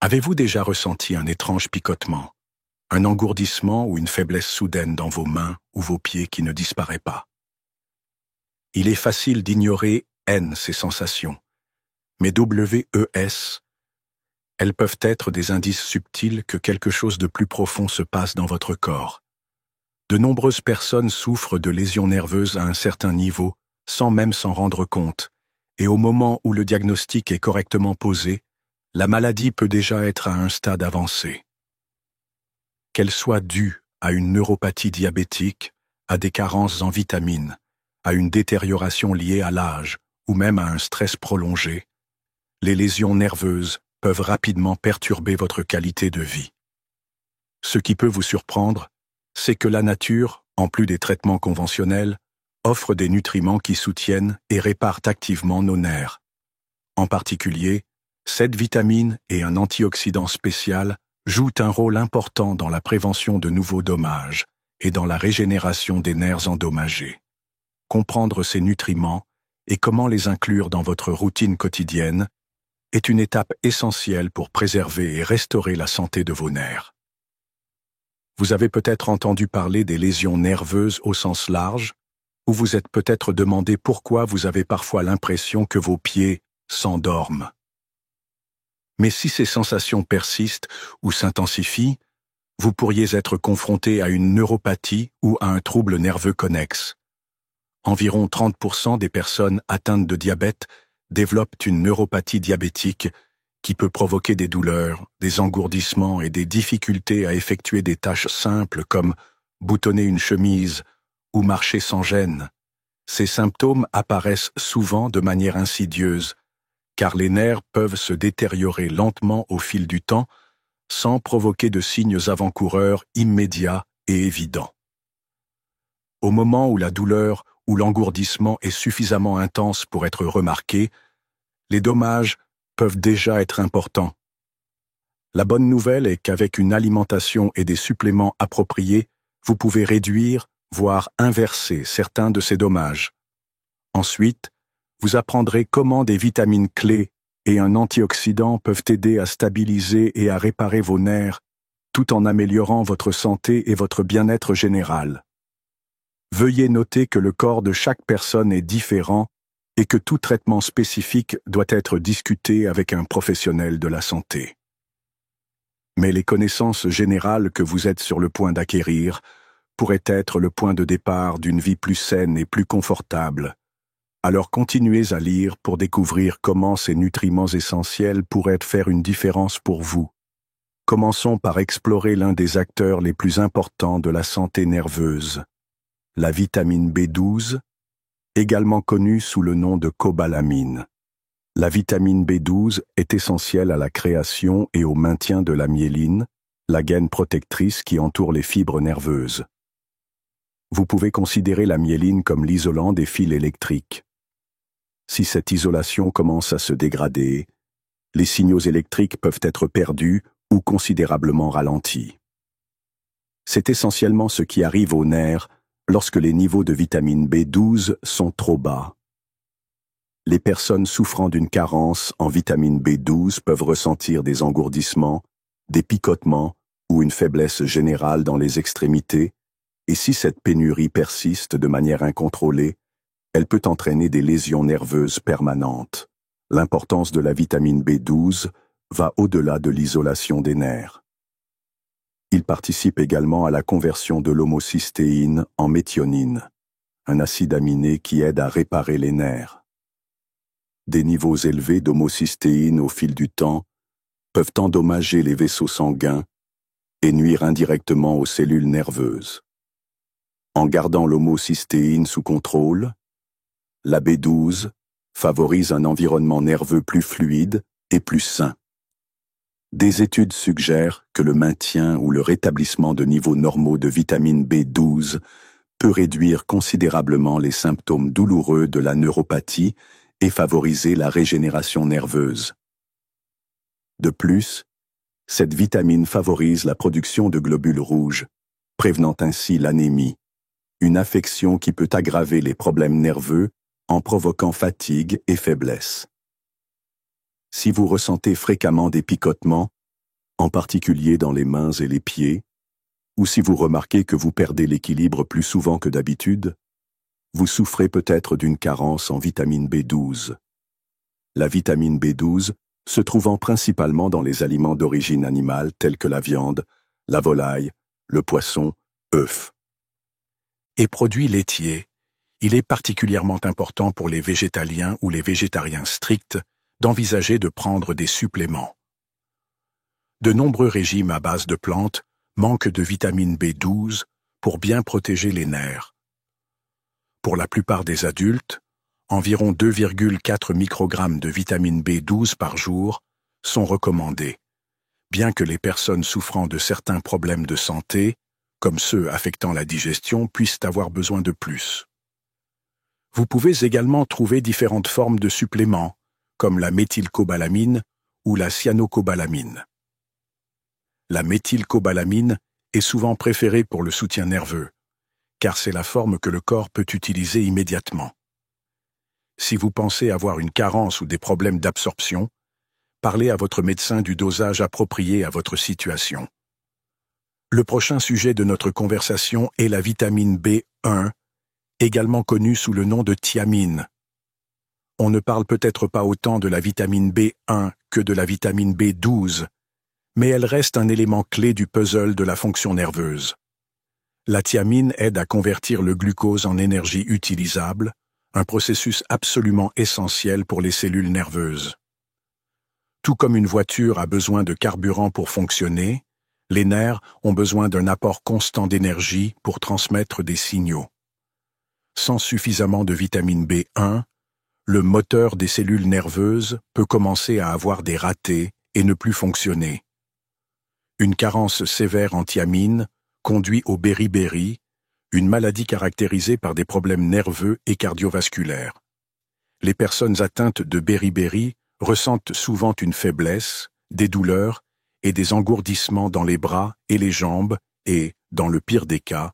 Avez-vous déjà ressenti un étrange picotement, un engourdissement ou une faiblesse soudaine dans vos mains ou vos pieds qui ne disparaît pas? Il est facile d'ignorer ces sensations, mais WES, elles peuvent être des indices subtils que quelque chose de plus profond se passe dans votre corps. De nombreuses personnes souffrent de lésions nerveuses à un certain niveau, sans même s'en rendre compte, et au moment où le diagnostic est correctement posé, la maladie peut déjà être à un stade avancé. Qu'elle soit due à une neuropathie diabétique, à des carences en vitamines, à une détérioration liée à l'âge ou même à un stress prolongé, les lésions nerveuses peuvent rapidement perturber votre qualité de vie. Ce qui peut vous surprendre, c'est que la nature, en plus des traitements conventionnels, offre des nutriments qui soutiennent et réparent activement nos nerfs. En particulier, cette vitamine et un antioxydant spécial jouent un rôle important dans la prévention de nouveaux dommages et dans la régénération des nerfs endommagés. Comprendre ces nutriments et comment les inclure dans votre routine quotidienne est une étape essentielle pour préserver et restaurer la santé de vos nerfs. Vous avez peut-être entendu parler des lésions nerveuses au sens large, ou vous êtes peut-être demandé pourquoi vous avez parfois l'impression que vos pieds s'endorment. Mais si ces sensations persistent ou s'intensifient, vous pourriez être confronté à une neuropathie ou à un trouble nerveux connexe. Environ 30% des personnes atteintes de diabète développent une neuropathie diabétique qui peut provoquer des douleurs, des engourdissements et des difficultés à effectuer des tâches simples comme boutonner une chemise ou marcher sans gêne. Ces symptômes apparaissent souvent de manière insidieuse, car les nerfs peuvent se détériorer lentement au fil du temps sans provoquer de signes avant-coureurs immédiats et évidents. Au moment où la douleur ou l'engourdissement est suffisamment intense pour être remarqué, les dommages peuvent déjà être importants. La bonne nouvelle est qu'avec une alimentation et des suppléments appropriés, vous pouvez réduire, voire inverser certains de ces dommages. Ensuite, vous apprendrez comment des vitamines clés et un antioxydant peuvent aider à stabiliser et à réparer vos nerfs, tout en améliorant votre santé et votre bien-être général. Veuillez noter que le corps de chaque personne est différent et que tout traitement spécifique doit être discuté avec un professionnel de la santé. Mais les connaissances générales que vous êtes sur le point d'acquérir pourraient être le point de départ d'une vie plus saine et plus confortable. Alors continuez à lire pour découvrir comment ces nutriments essentiels pourraient faire une différence pour vous. Commençons par explorer l'un des acteurs les plus importants de la santé nerveuse, la vitamine B12, également connue sous le nom de cobalamine. La vitamine B12 est essentielle à la création et au maintien de la myéline, la gaine protectrice qui entoure les fibres nerveuses. Vous pouvez considérer la myéline comme l'isolant des fils électriques. Si cette isolation commence à se dégrader, les signaux électriques peuvent être perdus ou considérablement ralentis. C'est essentiellement ce qui arrive aux nerfs lorsque les niveaux de vitamine B12 sont trop bas. Les personnes souffrant d'une carence en vitamine B12 peuvent ressentir des engourdissements, des picotements ou une faiblesse générale dans les extrémités, et si cette pénurie persiste de manière incontrôlée, elle peut entraîner des lésions nerveuses permanentes. L'importance de la vitamine B12 va au-delà de l'isolation des nerfs. Il participe également à la conversion de l'homocystéine en méthionine, un acide aminé qui aide à réparer les nerfs. Des niveaux élevés d'homocystéine au fil du temps peuvent endommager les vaisseaux sanguins et nuire indirectement aux cellules nerveuses. En gardant l'homocystéine sous contrôle, la B12 favorise un environnement nerveux plus fluide et plus sain. Des études suggèrent que le maintien ou le rétablissement de niveaux normaux de vitamine B12 peut réduire considérablement les symptômes douloureux de la neuropathie et favoriser la régénération nerveuse. De plus, cette vitamine favorise la production de globules rouges, prévenant ainsi l'anémie, une affection qui peut aggraver les problèmes nerveux en provoquant fatigue et faiblesse. Si vous ressentez fréquemment des picotements, en particulier dans les mains et les pieds, ou si vous remarquez que vous perdez l'équilibre plus souvent que d'habitude, vous souffrez peut-être d'une carence en vitamine B12. La vitamine B12 se trouvant principalement dans les aliments d'origine animale tels que la viande, la volaille, le poisson, œufs. Et produits laitiers, il est particulièrement important pour les végétaliens ou les végétariens stricts d'envisager de prendre des suppléments. De nombreux régimes à base de plantes manquent de vitamine B12 pour bien protéger les nerfs. Pour la plupart des adultes, environ 2,4 microgrammes de vitamine B12 par jour sont recommandés, bien que les personnes souffrant de certains problèmes de santé, comme ceux affectant la digestion, puissent avoir besoin de plus. Vous pouvez également trouver différentes formes de suppléments, comme la méthylcobalamine ou la cyanocobalamine. La méthylcobalamine est souvent préférée pour le soutien nerveux, car c'est la forme que le corps peut utiliser immédiatement. Si vous pensez avoir une carence ou des problèmes d'absorption, parlez à votre médecin du dosage approprié à votre situation. Le prochain sujet de notre conversation est la vitamine B1, également connue sous le nom de thiamine. On ne parle peut-être pas autant de la vitamine B1 que de la vitamine B12, mais elle reste un élément clé du puzzle de la fonction nerveuse. La thiamine aide à convertir le glucose en énergie utilisable, un processus absolument essentiel pour les cellules nerveuses. Tout comme une voiture a besoin de carburant pour fonctionner, les nerfs ont besoin d'un apport constant d'énergie pour transmettre des signaux. Sans suffisamment de vitamine B1, le moteur des cellules nerveuses peut commencer à avoir des ratés et ne plus fonctionner. Une carence sévère en thiamine conduit au beriberi, une maladie caractérisée par des problèmes nerveux et cardiovasculaires. Les personnes atteintes de beriberi ressentent souvent une faiblesse, des douleurs et des engourdissements dans les bras et les jambes et, dans le pire des cas,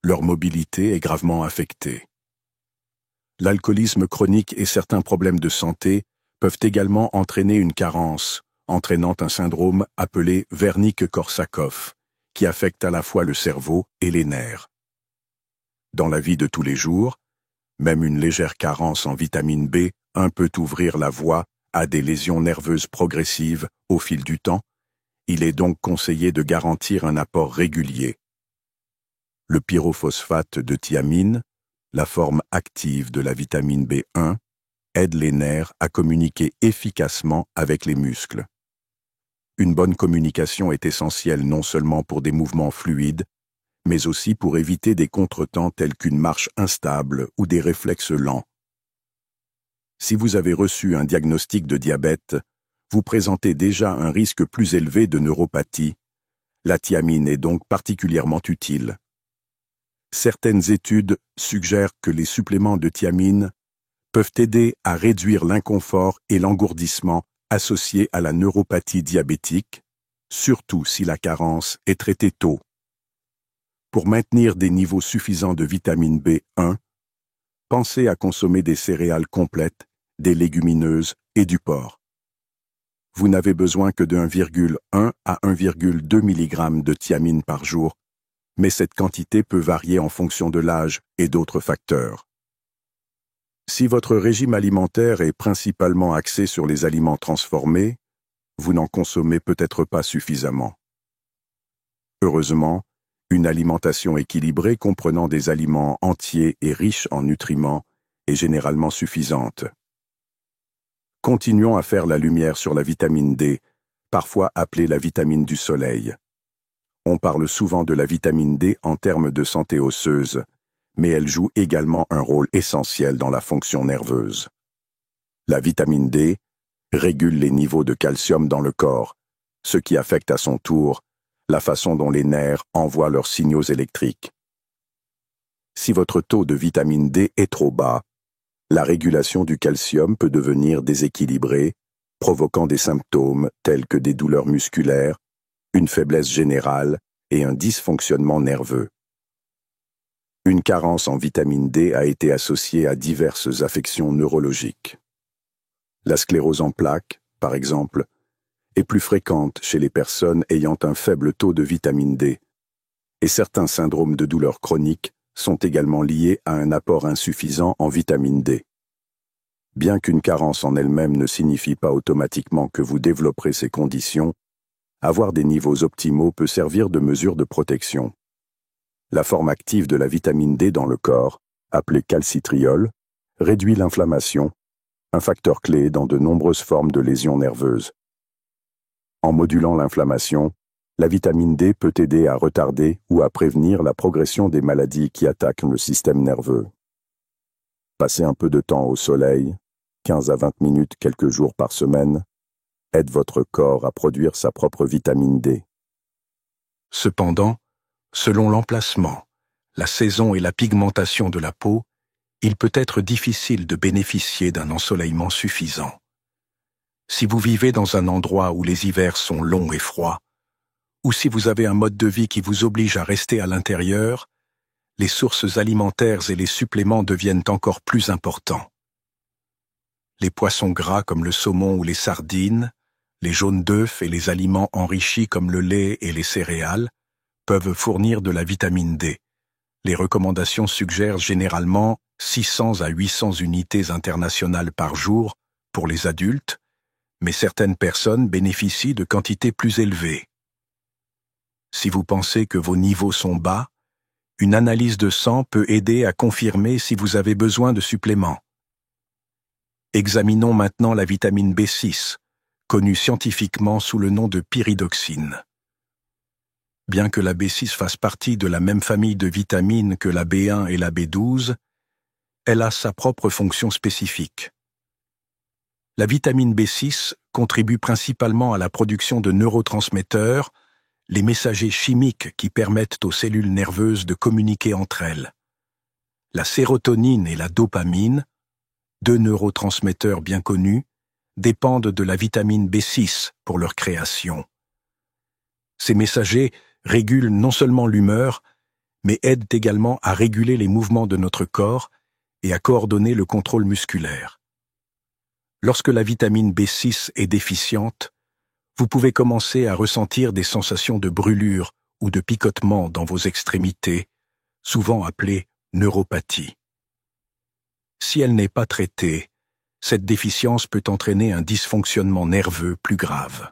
leur mobilité est gravement affectée. L'alcoolisme chronique et certains problèmes de santé peuvent également entraîner une carence, entraînant un syndrome appelé Wernicke-Korsakoff, qui affecte à la fois le cerveau et les nerfs. Dans la vie de tous les jours, même une légère carence en vitamine B1 peut ouvrir la voie à des lésions nerveuses progressives au fil du temps. Il est donc conseillé de garantir un apport régulier. Le pyrophosphate de thiamine, la forme active de la vitamine B1, aide les nerfs à communiquer efficacement avec les muscles. Une bonne communication est essentielle non seulement pour des mouvements fluides, mais aussi pour éviter des contretemps tels qu'une marche instable ou des réflexes lents. Si vous avez reçu un diagnostic de diabète, vous présentez déjà un risque plus élevé de neuropathie. La thiamine est donc particulièrement utile. Certaines études suggèrent que les suppléments de thiamine peuvent aider à réduire l'inconfort et l'engourdissement associés à la neuropathie diabétique, surtout si la carence est traitée tôt. Pour maintenir des niveaux suffisants de vitamine B1, pensez à consommer des céréales complètes, des légumineuses et du porc. Vous n'avez besoin que de 1,1 à 1,2 mg de thiamine par jour, mais cette quantité peut varier en fonction de l'âge et d'autres facteurs. Si votre régime alimentaire est principalement axé sur les aliments transformés, vous n'en consommez peut-être pas suffisamment. Heureusement, une alimentation équilibrée comprenant des aliments entiers et riches en nutriments est généralement suffisante. Continuons à faire la lumière sur la vitamine D, parfois appelée la vitamine du soleil. On parle souvent de la vitamine D en termes de santé osseuse, mais elle joue également un rôle essentiel dans la fonction nerveuse. La vitamine D régule les niveaux de calcium dans le corps, ce qui affecte à son tour la façon dont les nerfs envoient leurs signaux électriques. Si votre taux de vitamine D est trop bas, la régulation du calcium peut devenir déséquilibrée, provoquant des symptômes tels que des douleurs musculaires, une faiblesse générale et un dysfonctionnement nerveux. Une carence en vitamine D a été associée à diverses affections neurologiques. La sclérose en plaques, par exemple, est plus fréquente chez les personnes ayant un faible taux de vitamine D, et certains syndromes de douleur chronique sont également liés à un apport insuffisant en vitamine D. Bien qu'une carence en elle-même ne signifie pas automatiquement que vous développerez ces conditions, avoir des niveaux optimaux peut servir de mesure de protection. La forme active de la vitamine D dans le corps, appelée calcitriol, réduit l'inflammation, un facteur clé dans de nombreuses formes de lésions nerveuses. En modulant l'inflammation, la vitamine D peut aider à retarder ou à prévenir la progression des maladies qui attaquent le système nerveux. Passer un peu de temps au soleil, 15 à 20 minutes quelques jours par semaine, aide votre corps à produire sa propre vitamine D. Cependant, selon l'emplacement, la saison et la pigmentation de la peau, il peut être difficile de bénéficier d'un ensoleillement suffisant. Si vous vivez dans un endroit où les hivers sont longs et froids, ou si vous avez un mode de vie qui vous oblige à rester à l'intérieur, les sources alimentaires et les suppléments deviennent encore plus importants. Les poissons gras comme le saumon ou les sardines, les jaunes d'œufs et les aliments enrichis comme le lait et les céréales peuvent fournir de la vitamine D. Les recommandations suggèrent généralement 600 à 800 unités internationales par jour pour les adultes, mais certaines personnes bénéficient de quantités plus élevées. Si vous pensez que vos niveaux sont bas, une analyse de sang peut aider à confirmer si vous avez besoin de suppléments. Examinons maintenant la vitamine B6, connue scientifiquement sous le nom de pyridoxine. Bien que la B6 fasse partie de la même famille de vitamines que la B1 et la B12, elle a sa propre fonction spécifique. La vitamine B6 contribue principalement à la production de neurotransmetteurs, les messagers chimiques qui permettent aux cellules nerveuses de communiquer entre elles. La sérotonine et la dopamine, deux neurotransmetteurs bien connus, dépendent de la vitamine B6 pour leur création. Ces messagers régulent non seulement l'humeur, mais aident également à réguler les mouvements de notre corps et à coordonner le contrôle musculaire. Lorsque la vitamine B6 est déficiente, vous pouvez commencer à ressentir des sensations de brûlure ou de picotement dans vos extrémités, souvent appelées neuropathie. Si elle n'est pas traitée, cette déficience peut entraîner un dysfonctionnement nerveux plus grave.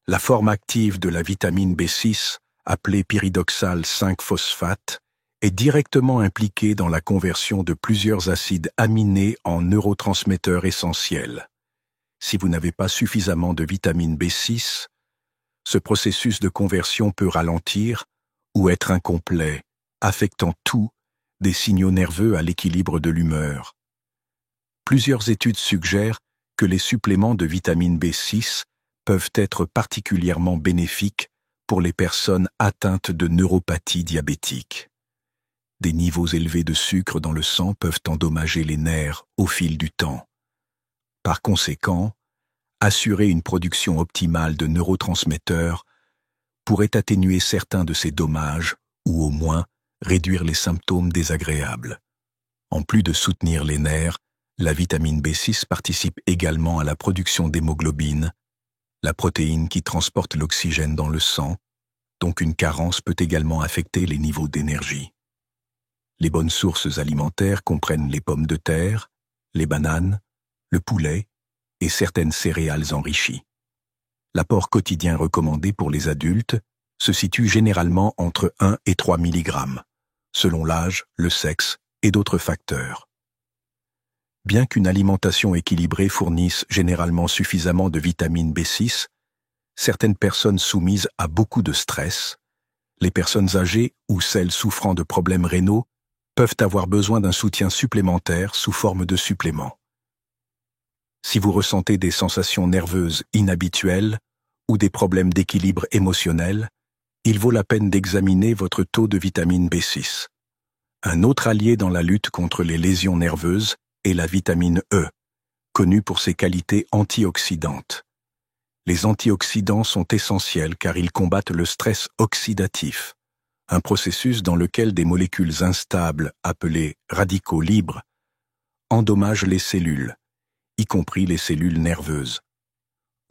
La forme active de la vitamine B6, appelée pyridoxal 5-phosphate, est directement impliquée dans la conversion de plusieurs acides aminés en neurotransmetteurs essentiels. Si vous n'avez pas suffisamment de vitamine B6, ce processus de conversion peut ralentir ou être incomplet, affectant tout, des signaux nerveux à l'équilibre de l'humeur. Plusieurs études suggèrent que les suppléments de vitamine B6 peuvent être particulièrement bénéfiques pour les personnes atteintes de neuropathie diabétique. Des niveaux élevés de sucre dans le sang peuvent endommager les nerfs au fil du temps. Par conséquent, assurer une production optimale de neurotransmetteurs pourrait atténuer certains de ces dommages ou au moins réduire les symptômes désagréables. En plus de soutenir les nerfs, la vitamine B6 participe également à la production d'hémoglobine, la protéine qui transporte l'oxygène dans le sang, donc une carence peut également affecter les niveaux d'énergie. Les bonnes sources alimentaires comprennent les pommes de terre, les bananes, le poulet et certaines céréales enrichies. L'apport quotidien recommandé pour les adultes se situe généralement entre 1 et 3 mg, selon l'âge, le sexe et d'autres facteurs. Bien qu'une alimentation équilibrée fournisse généralement suffisamment de vitamine B6, certaines personnes soumises à beaucoup de stress, les personnes âgées ou celles souffrant de problèmes rénaux, peuvent avoir besoin d'un soutien supplémentaire sous forme de suppléments. Si vous ressentez des sensations nerveuses inhabituelles ou des problèmes d'équilibre émotionnel, il vaut la peine d'examiner votre taux de vitamine B6. Un autre allié dans la lutte contre les lésions nerveuses est la vitamine E, connue pour ses qualités antioxydantes. Les antioxydants sont essentiels car ils combattent le stress oxydatif, un processus dans lequel des molécules instables appelées radicaux libres endommagent les cellules, y compris les cellules nerveuses.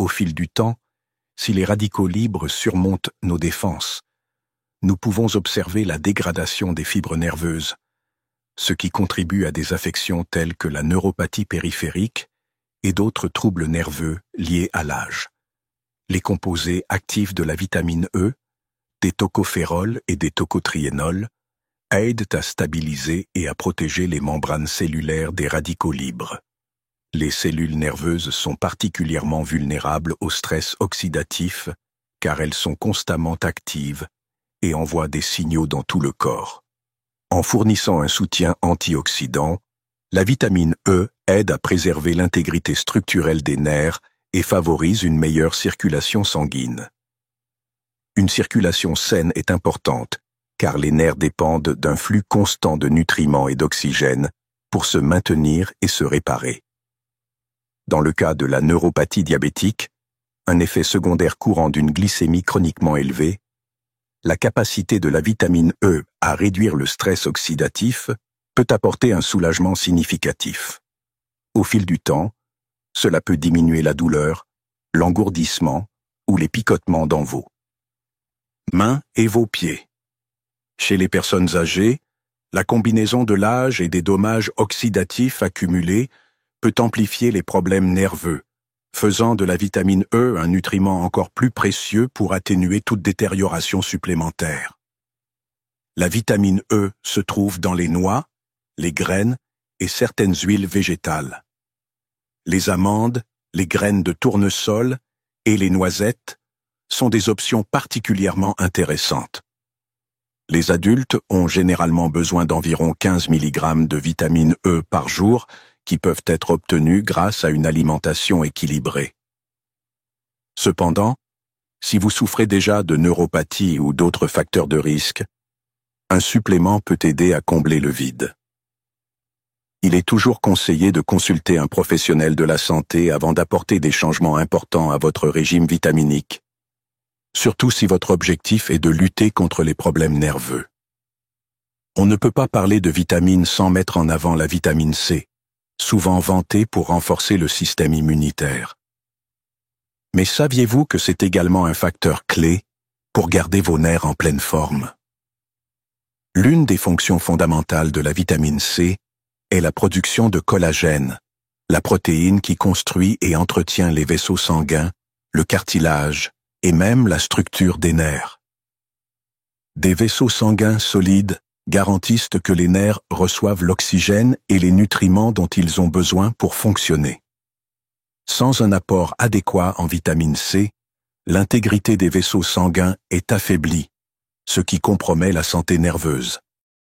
Au fil du temps, si les radicaux libres surmontent nos défenses, nous pouvons observer la dégradation des fibres nerveuses, ce qui contribue à des affections telles que la neuropathie périphérique et d'autres troubles nerveux liés à l'âge. Les composés actifs de la vitamine E, des tocophérols et des tocotriénols, aident à stabiliser et à protéger les membranes cellulaires des radicaux libres. Les cellules nerveuses sont particulièrement vulnérables au stress oxydatif car elles sont constamment actives et envoient des signaux dans tout le corps. En fournissant un soutien antioxydant, la vitamine E aide à préserver l'intégrité structurelle des nerfs et favorise une meilleure circulation sanguine. Une circulation saine est importante, car les nerfs dépendent d'un flux constant de nutriments et d'oxygène pour se maintenir et se réparer. Dans le cas de la neuropathie diabétique, un effet secondaire courant d'une glycémie chroniquement élevée, la capacité de la vitamine E à réduire le stress oxydatif peut apporter un soulagement significatif. Au fil du temps, cela peut diminuer la douleur, l'engourdissement ou les picotements dans vos mains et vos pieds. Chez les personnes âgées, la combinaison de l'âge et des dommages oxydatifs accumulés peut amplifier les problèmes nerveux, faisant de la vitamine E un nutriment encore plus précieux pour atténuer toute détérioration supplémentaire. La vitamine E se trouve dans les noix, les graines et certaines huiles végétales. Les amandes, les graines de tournesol et les noisettes sont des options particulièrement intéressantes. Les adultes ont généralement besoin d'environ 15 mg de vitamine E par jour qui peuvent être obtenus grâce à une alimentation équilibrée. Cependant, si vous souffrez déjà de neuropathie ou d'autres facteurs de risque, un supplément peut aider à combler le vide. Il est toujours conseillé de consulter un professionnel de la santé avant d'apporter des changements importants à votre régime vitaminique, surtout si votre objectif est de lutter contre les problèmes nerveux. On ne peut pas parler de vitamines sans mettre en avant la vitamine C, souvent vantée pour renforcer le système immunitaire. Mais saviez-vous que c'est également un facteur clé pour garder vos nerfs en pleine forme? L'une des fonctions fondamentales de la vitamine C est la production de collagène, la protéine qui construit et entretient les vaisseaux sanguins, le cartilage et même la structure des nerfs. Des vaisseaux sanguins solides garantissent que les nerfs reçoivent l'oxygène et les nutriments dont ils ont besoin pour fonctionner. Sans un apport adéquat en vitamine C, l'intégrité des vaisseaux sanguins est affaiblie, ce qui compromet la santé nerveuse.